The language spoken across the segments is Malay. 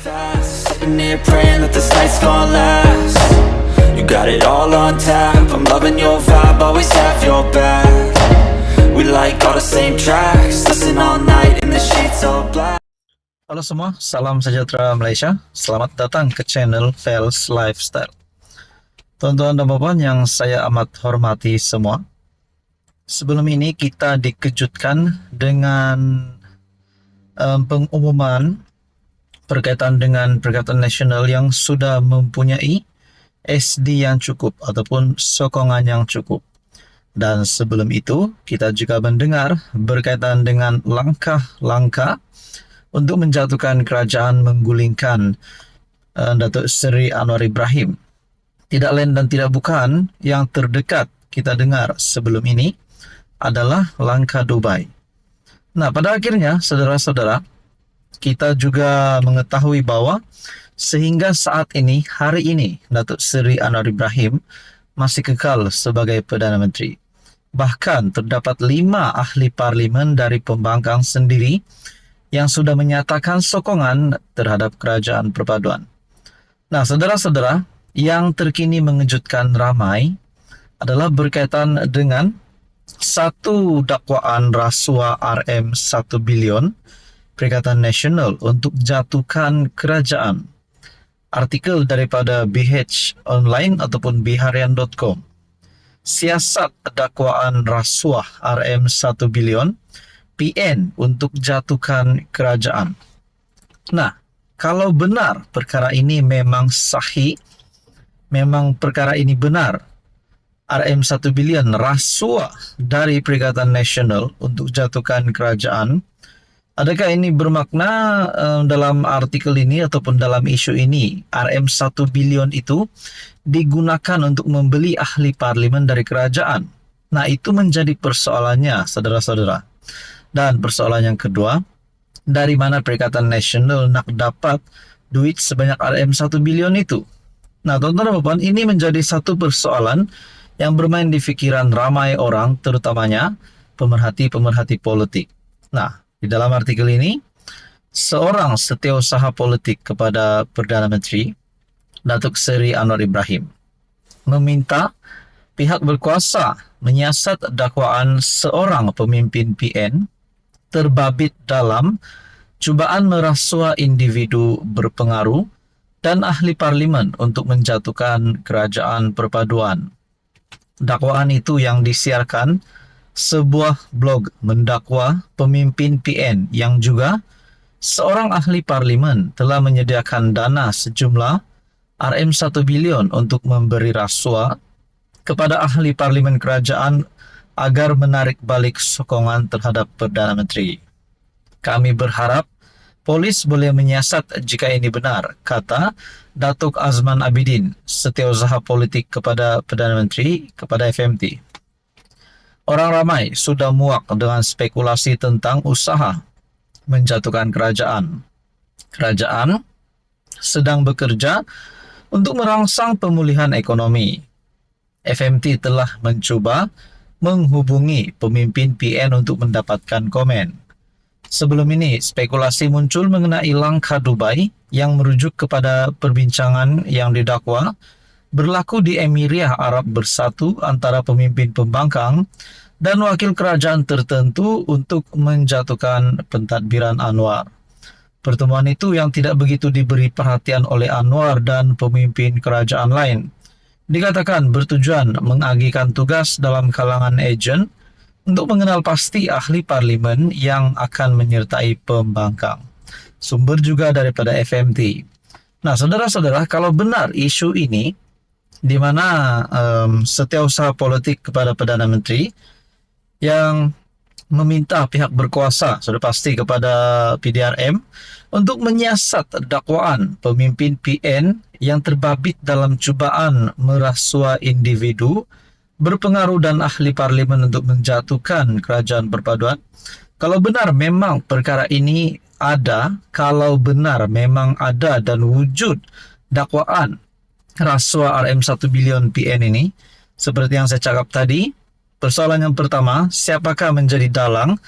fast, sitting here praying that this night's gonna last. You got it all on tap, I'm loving your vibe, always have your back. We like all the same tracks, listen all night in the sheets all black. Halo semua, salam sejahtera Malaysia. Selamat datang ke channel Fels Lifestyle. Tuan-tuan dan puan yang saya amat hormati semua. Sebelum ini kita dikejutkan dengan pengumuman berkaitan dengan Perikatan Nasional yang sudah mempunyai SD yang cukup ataupun sokongan yang cukup. Dan sebelum itu, kita juga mendengar berkaitan dengan langkah-langkah untuk menjatuhkan kerajaan menggulingkan Datuk Seri Anwar Ibrahim. Tidak lain dan tidak bukan yang terdekat kita dengar sebelum ini adalah langkah Dubai. Nah, pada akhirnya, saudara-saudara, kita juga mengetahui bahwa sehingga saat ini, hari ini, Datuk Seri Anwar Ibrahim masih kekal sebagai Perdana Menteri. Bahkan terdapat 5 ahli parlimen dari pembangkang sendiri yang sudah menyatakan sokongan terhadap kerajaan perpaduan. Nah, saudara-saudara, yang terkini mengejutkan ramai adalah berkaitan dengan satu dakwaan rasuah RM1 bilion Perikatan Nasional untuk jatuhkan kerajaan. Artikel daripada BH Online ataupun biharian.com. Siasat dakwaan rasuah RM1 bilion PN untuk jatuhkan kerajaan. Nah, kalau benar perkara ini memang sahih, memang perkara ini benar, RM1 bilion rasuah dari Perikatan Nasional untuk jatuhkan kerajaan, adakah ini bermakna dalam artikel ini ataupun dalam isu ini RM1 bilion itu digunakan untuk membeli ahli parlimen dari kerajaan? Nah, itu menjadi persoalannya, saudara-saudara. Dan persoalan yang kedua, dari mana Perikatan Nasional nak dapat duit sebanyak RM1 bilion itu? Nah, tuan-tuan dan puan, ini menjadi satu persoalan yang bermain di fikiran ramai orang, terutamanya pemerhati-pemerhati politik. Nah, di dalam artikel ini, seorang setiausaha politik kepada Perdana Menteri, Datuk Seri Anwar Ibrahim, meminta pihak berkuasa menyiasat dakwaan seorang pemimpin PN terbabit dalam cubaan merasuah individu berpengaruh dan ahli parlimen untuk menjatuhkan kerajaan perpaduan. Dakwaan itu yang disiarkan sebuah blog mendakwa pemimpin PN yang juga seorang ahli parlimen telah menyediakan dana sejumlah RM1 bilion untuk memberi rasuah kepada ahli parlimen kerajaan agar menarik balik sokongan terhadap Perdana Menteri. Kami berharap polis boleh menyiasat jika ini benar, kata Datuk Azman Abidin, setiausaha politik kepada Perdana Menteri, kepada FMT. Orang ramai sudah muak dengan spekulasi tentang usaha menjatuhkan kerajaan. Kerajaan sedang bekerja untuk merangsang pemulihan ekonomi. FMT telah mencuba menghubungi pemimpin PN untuk mendapatkan komen. Sebelum ini, spekulasi muncul mengenai langkah Dubai yang merujuk kepada perbincangan yang didakwa berlaku di Emiria Arab Bersatu antara pemimpin pembangkang dan wakil kerajaan tertentu untuk menjatuhkan pentadbiran Anwar. Pertemuan itu yang tidak begitu diberi perhatian oleh Anwar dan pemimpin kerajaan lain, dikatakan bertujuan mengagihkan tugas dalam kalangan ejen untuk mengenal pasti ahli parlimen yang akan menyertai pembangkang. Sumber juga daripada FMT. Nah, saudara-saudara, kalau benar isu ini, di mana setiausaha politik kepada Perdana Menteri yang meminta pihak berkuasa, sudah pasti kepada PDRM, untuk menyiasat dakwaan pemimpin PN yang terbabit dalam cubaan merasuah individu berpengaruh dan ahli parlimen untuk menjatuhkan kerajaan perpaduan. Kalau benar memang perkara ini ada, kalau benar memang ada dan wujud dakwaan rasuah RM1 bilion PN ini, seperti yang saya cakap tadi, persoalan yang pertama, siapakah menjadi dalang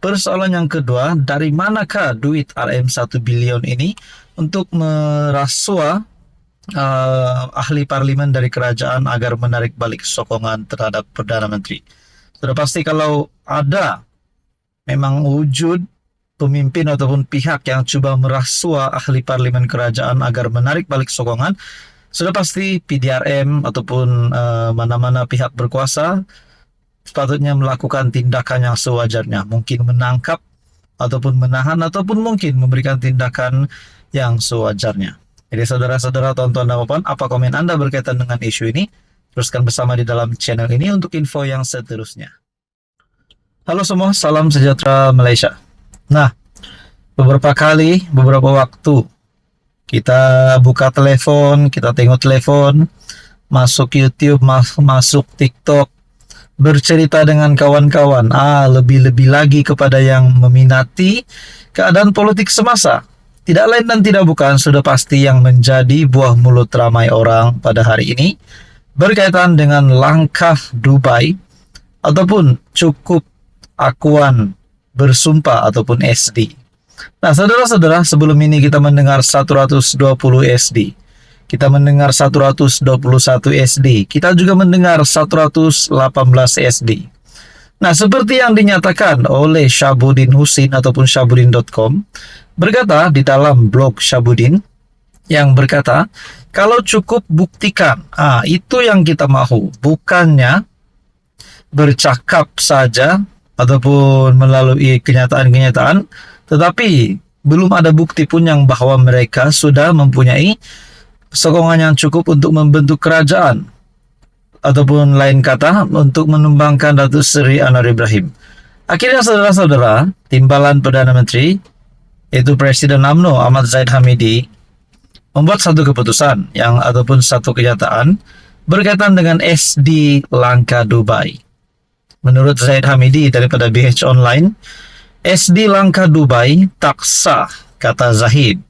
persoalan yang kedua, dari manakah duit RM1 bilion ini untuk merasua ahli parlimen dari kerajaan agar menarik balik sokongan terhadap Perdana Menteri? Sudah pasti kalau ada memang wujud pemimpin ataupun pihak yang coba merasua ahli parlimen kerajaan agar menarik balik sokongan, sudah pasti PDRM ataupun mana-mana pihak berkuasa sepatutnya melakukan tindakan yang sewajarnya, mungkin menangkap ataupun menahan ataupun mungkin memberikan tindakan yang sewajarnya. Jadi saudara-saudara, tonton dan puan, apa komen Anda berkaitan dengan isu ini? Teruskan bersama di dalam channel ini untuk info yang seterusnya. Halo semua, salam sejahtera Malaysia. Nah, beberapa waktu kita buka telepon, kita tengok telepon, masuk YouTube, masuk TikTok, bercerita dengan kawan-kawan, lebih-lebih lagi kepada yang meminati keadaan politik semasa. Tidak lain dan tidak bukan, sudah pasti yang menjadi buah mulut ramai orang pada hari ini berkaitan dengan langkah Dubai ataupun cukup akuan bersumpah ataupun SD. Nah, saudara-saudara, sebelum ini kita mendengar 120 SD. Kita mendengar 121 SD. Kita juga mendengar 118 SD. Nah, seperti yang dinyatakan oleh Syabuddin Husin ataupun Syabuddin.com, berkata di dalam blog Syabuddin, yang berkata, kalau cukup buktikan, itu yang kita mahu, bukannya bercakap saja ataupun melalui kenyataan-kenyataan, tetapi belum ada bukti pun yang bahwa mereka sudah mempunyai sokongan yang cukup untuk membentuk kerajaan, ataupun lain kata, untuk menumbangkan Datuk Seri Anwar Ibrahim. Akhirnya saudara-saudara, timbalan Perdana Menteri, yaitu Presiden UMNO Ahmad Zahid Hamidi, membuat satu keputusan ataupun satu kenyataan berkaitan dengan SD langkah Dubai. Menurut Zahid Hamidi daripada BH Online, SD langkah Dubai tak sah, kata Zahid.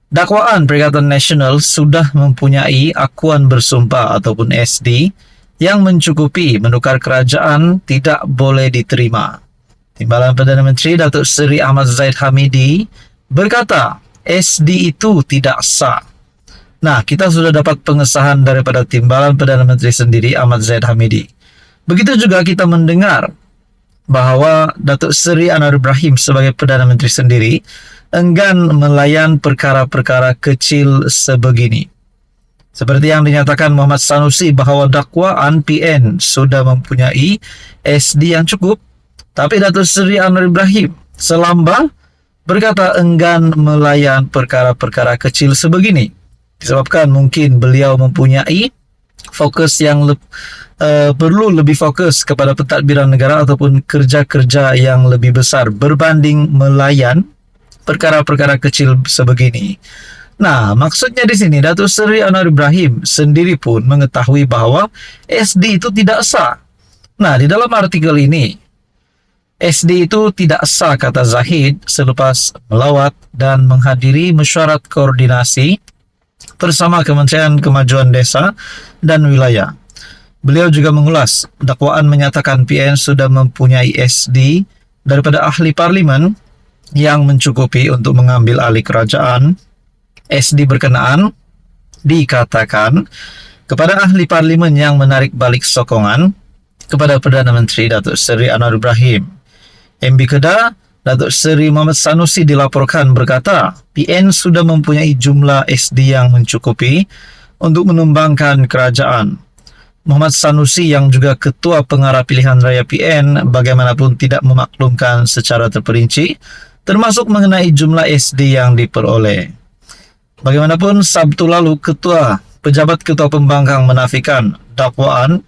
Dakwaan Perikatan Nasional sudah mempunyai akuan bersumpah ataupun SD yang mencukupi menukar kerajaan tidak boleh diterima. Timbalan Perdana Menteri Datuk Seri Ahmad Zahid Hamidi berkata, SD itu tidak sah. Nah, kita sudah dapat pengesahan daripada Timbalan Perdana Menteri sendiri, Ahmad Zahid Hamidi. Begitu juga kita mendengar bahwa Datuk Seri Anwar Ibrahim sebagai Perdana Menteri sendiri enggan melayan perkara-perkara kecil sebegini. Seperti yang dinyatakan Muhammad Sanusi bahwa dakwaan PN sudah mempunyai SD yang cukup, tapi Datuk Seri Anwar Ibrahim selamba berkata enggan melayan perkara-perkara kecil sebegini. Disebabkan mungkin beliau mempunyai fokus yang perlu lebih fokus kepada pentadbiran negara ataupun kerja-kerja yang lebih besar berbanding melayan perkara-perkara kecil sebegini. Nah, maksudnya di sini Datuk Seri Anwar Ibrahim sendiri pun mengetahui bahwa SD itu tidak sah. Nah, di dalam artikel ini, SD itu tidak sah, kata Zahid, selepas melawat dan menghadiri mesyuarat koordinasi bersama Kementerian Kemajuan Desa dan Wilayah. Beliau juga mengulas, dakwaan menyatakan PN sudah mempunyai SD daripada ahli parlimen yang mencukupi untuk mengambil alih kerajaan. SD berkenaan dikatakan kepada ahli parlimen yang menarik balik sokongan kepada Perdana Menteri Datuk Seri Anwar Ibrahim. MB Kedah, Datuk Seri Muhammad Sanusi dilaporkan berkata, PN sudah mempunyai jumlah SD yang mencukupi untuk menumbangkan kerajaan. Muhammad Sanusi yang juga Ketua Pengarah Pilihan Raya PN bagaimanapun tidak memaklumkan secara terperinci, termasuk mengenai jumlah SD yang diperoleh. Bagaimanapun, Sabtu lalu Pejabat Ketua Pembangkang menafikan dakwaan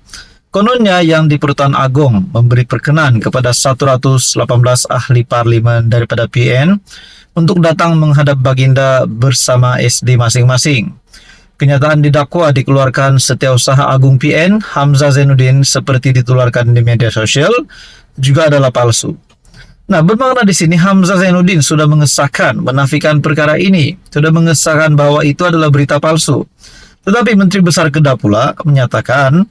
kononnya yang di Pertuan Agong memberi perkenan kepada 118 ahli parlimen daripada PN untuk datang menghadap baginda bersama SD masing-masing. Kenyataan didakwa dikeluarkan Setiausaha Agung PN Hamzah Zainuddin seperti ditularkan di media sosial juga adalah palsu. Nah, bermakna di sini Hamzah Zainuddin sudah mengesahkan, menafikan perkara ini, sudah mengesahkan bahwa itu adalah berita palsu. Tetapi Menteri Besar Kedah pula menyatakan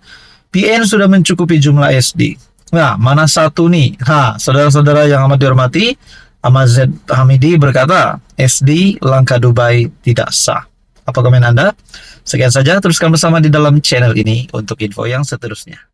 PN sudah mencukupi jumlah SD. Nah, mana satu nih? Saudara-saudara yang amat dihormati, Ahmad Z. Hamidi berkata, SD langkah Dubai tidak sah. Apa komen Anda? Sekian saja, teruskan bersama di dalam channel ini untuk info yang seterusnya.